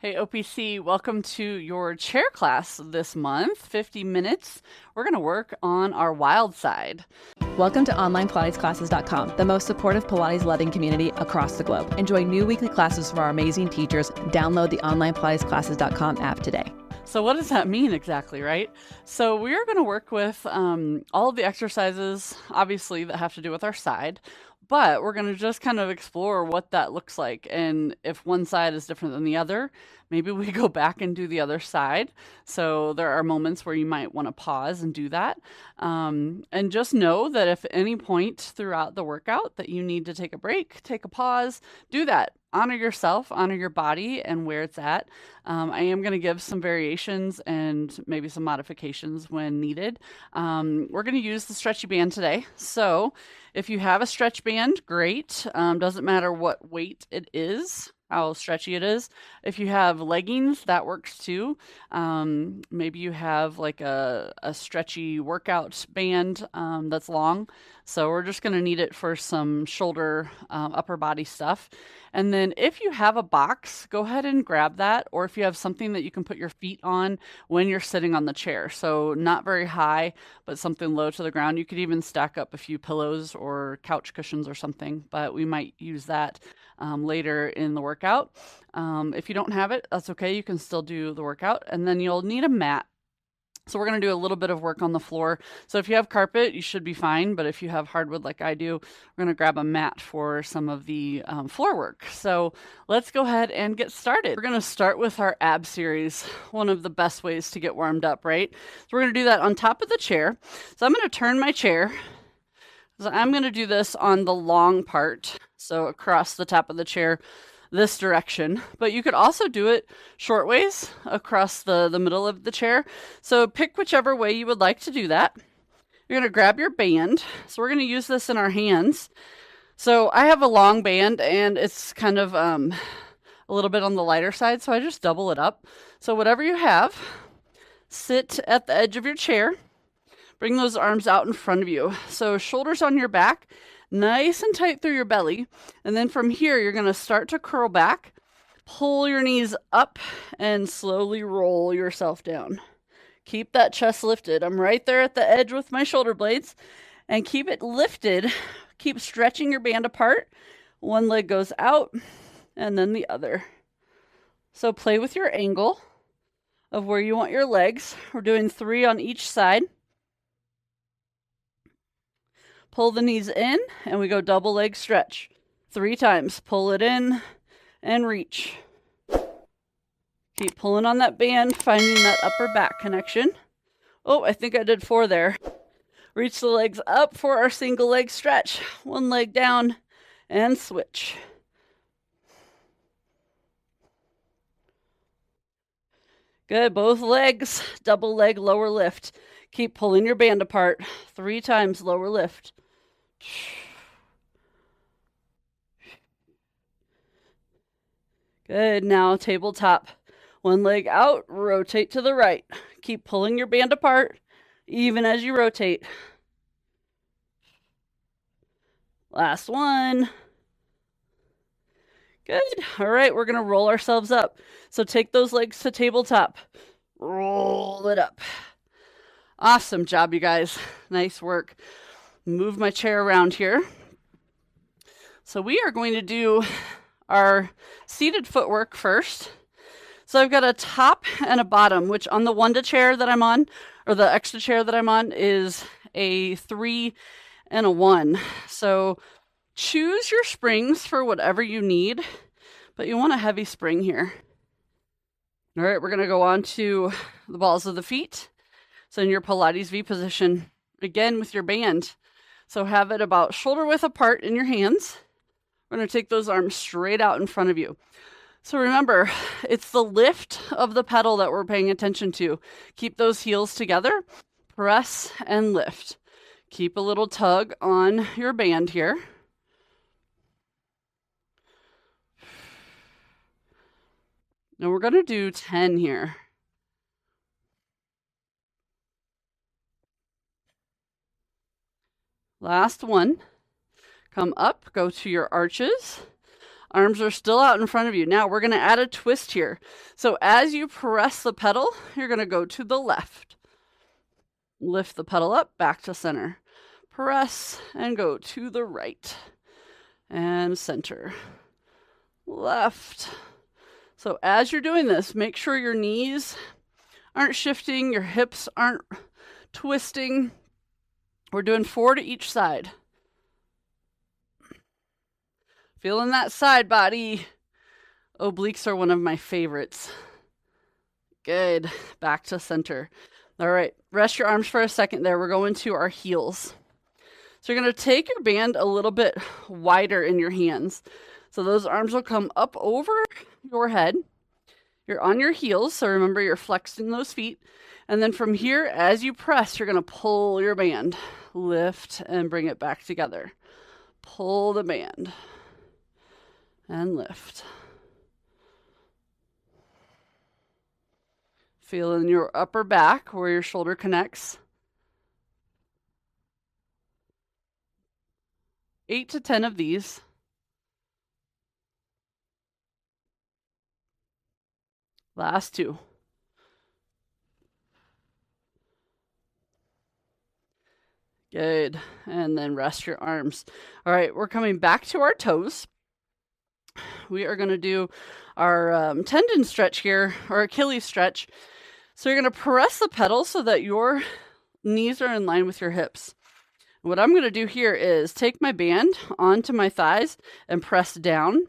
Hey OPC, welcome to your chair class this month, 50 minutes. We're going to work on our wild side. Welcome to OnlinePilatesClasses.com, the most supportive Pilates loving community across the globe. Enjoy new weekly classes from our amazing teachers. Download the OnlinePilatesClasses.com app today. So what does that mean exactly, right? So we're going to work with all of the exercises, obviously, that have to do with our side, but we're going to just kind of explore what that looks like. And if one side is different than the other, maybe we go back and do the other side. So there are moments where you might want to pause and do that. And just know that if at any point throughout the workout that you need to take a break, take a pause, do that. Honor yourself, honor your body and where it's at. I am going to give some variations and maybe some modifications when needed. We're going to use the stretchy band today. So if you have a stretch band, great. Doesn't matter what weight it is, how stretchy it is. If you have leggings, that works too. Maybe you have like a stretchy workout band that's long. So we're just going to need it for some shoulder, upper body stuff. And then if you have a box, go ahead and grab that. Or if you have something that you can put your feet on when you're sitting on the chair. So not very high, but something low to the ground. You could even stack up a few pillows or couch cushions or something, but we might use that later in the workout. If you don't have it, that's okay. You can still do the workout. And then you'll need a mat. So we're going to do a little bit of work on the floor. So if you have carpet, you should be fine. But if you have hardwood like I do, we're going to grab a mat for some of the floor work. So let's go ahead and get started. We're going to start with our ab series, one of the best ways to get warmed up, right? So we're going to do that on top of the chair. So I'm going to turn my chair. So I'm going to do this on the long part. So across the top of the chair, this direction, but you could also do it short ways across the middle of the chair. So pick whichever way you would like to do that. You're going to grab your band. So we're going to use this in our hands. So I have a long band and it's kind of a little bit on the lighter side, so I just double it up. So whatever you have, sit at the edge of your chair. Bring those arms out in front of you. So shoulders on your back, nice and tight through your belly. And then from here, you're going to start to curl back, pull your knees up, and slowly roll yourself down. Keep that chest lifted. I'm right there at the edge with my shoulder blades. And keep it lifted. Keep stretching your band apart. One leg goes out, and then the other. So play with your angle of where you want your legs. We're doing 3 on each side. Pull the knees in, and we go double leg stretch. 3 times. Pull it in and reach. Keep pulling on that band, finding that upper back connection. Oh, I think I did 4 there. Reach the legs up for our single leg stretch. 1 leg down and switch. Good, both legs, double leg, lower lift. Keep pulling your band apart. 3 times lower lift. Good, now tabletop. 1 leg out, rotate to the right. Keep pulling your band apart, even as you rotate. Last one. Good, all right, we're gonna roll ourselves up. So take those legs to tabletop. Roll it up. Awesome job, you guys. Nice work. Move my chair around here. So we are going to do our seated footwork first. So I've got a top and a bottom, which on the Wunda chair that I'm on, or the extra chair that I'm on, is a 3 and a 1. So choose your springs for whatever you need, but you want a heavy spring here. All right, we're going to go on to the balls of the feet. So in your Pilates V position, again with your band. So have it about shoulder width apart in your hands. We're going to take those arms straight out in front of you. So remember, it's the lift of the pedal that we're paying attention to. Keep those heels together, press and lift. Keep a little tug on your band here. Now we're going to do 10 here. Last one. Come up, go to your arches. Arms are still out in front of you. Now we're going to add a twist here. So as you press the pedal, you're going to go to the left. Lift the pedal up, back to center. Press and go to the right. And center. Left. So as you're doing this, make sure your knees aren't shifting, your hips aren't twisting. We're doing 4 to each side. Feeling that side body. Obliques are one of my favorites. Good. Back to center. All right. Rest your arms for a second there. We're going to our heels. So you're going to take your band a little bit wider in your hands. So those arms will come up over your head. You're on your heels. So remember, you're flexing those feet. And then from here, as you press, you're going to pull your band. Lift and bring it back together. Pull the band. And lift. Feel in your upper back where your shoulder connects. 8 to 10 of these. Last 2. Good. And then rest your arms. All right, we're coming back to our toes. We are going to do our tendon stretch here, or Achilles stretch. So you're going to press the pedal so that your knees are in line with your hips. What I'm going to do here is take my band onto my thighs and press down.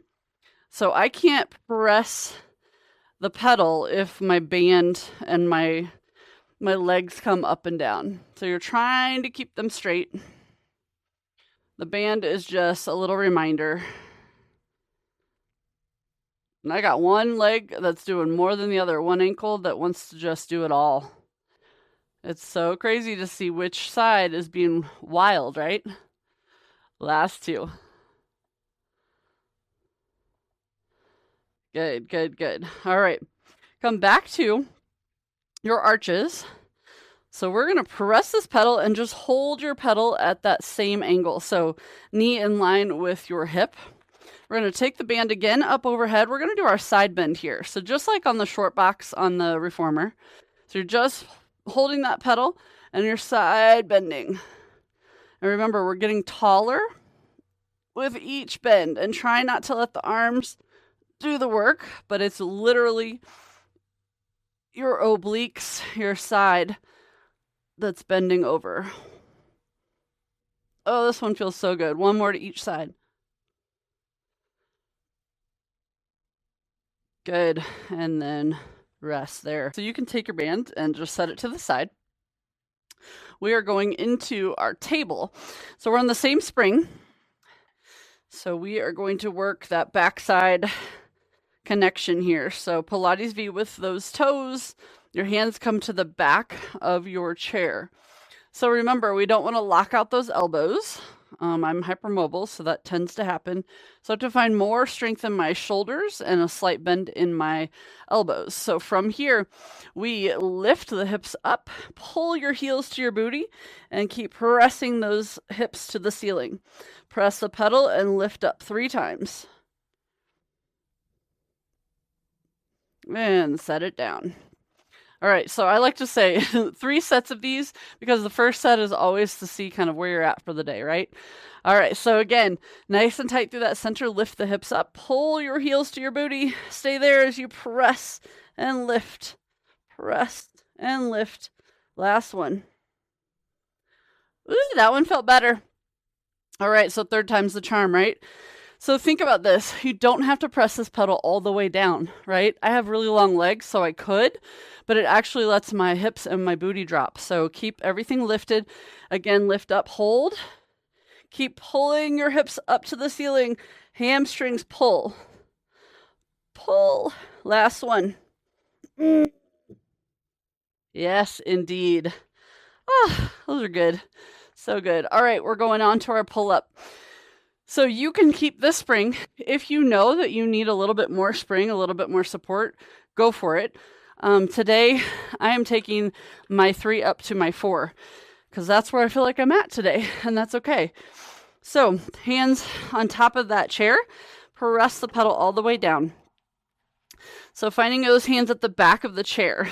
So I can't press the pedal if my band and my legs come up and down. So you're trying to keep them straight. The band is just a little reminder. And I got one leg that's doing more than the other, one ankle that wants to just do it all. It's so crazy to see which side is being wild, right? Last 2. Good, good, good. All right. Come back to your arches. So we're going to press this pedal and just hold your pedal at that same angle. So knee in line with your hip. We're going to take the band again up overhead. We're going to do our side bend here. So just like on the short box on the reformer. So you're just holding that pedal and you're side bending. And remember, we're getting taller with each bend, and try not to let the arms do the work, but it's literally your obliques, your side that's bending over. Oh, this one feels so good. One more to each side. Good. And then rest there. So you can take your band and just set it to the side. We are going into our table. So we're on the same spring. So we are going to work that backside connection here. So Pilates V with those toes. Your hands come to the back of your chair. So remember, we don't want to lock out those elbows. I'm hypermobile, so that tends to happen. So I have to find more strength in my shoulders and a slight bend in my elbows. So from here, we lift the hips up, pull your heels to your booty, and keep pressing those hips to the ceiling. Press the pedal and lift up 3 times. And set it down. All right, so I like to say 3 sets of these because the first set is always to see kind of where you're at for the day, right? All right, so again, nice and tight through that center, lift the hips up, pull your heels to your booty, stay there as you press and lift, press and lift. Last one. Ooh, that one felt better. All right, so 3rd time's the charm, right? So think about this. You don't have to press this pedal all the way down, right? I have really long legs, so I could, but it actually lets my hips and my booty drop. So keep everything lifted. Again, lift up, hold. Keep pulling your hips up to the ceiling. Hamstrings pull. Pull. Last one. Yes, indeed. Oh, those are good. So good. All right, we're going on to our pull-up. So you can keep this spring. If you know that you need a little bit more spring, a little bit more support, go for it. Today, I am taking my 3 up to my 4 because that's where I feel like I'm at today, and that's okay. So hands on top of that chair, press the pedal all the way down. So finding those hands at the back of the chair.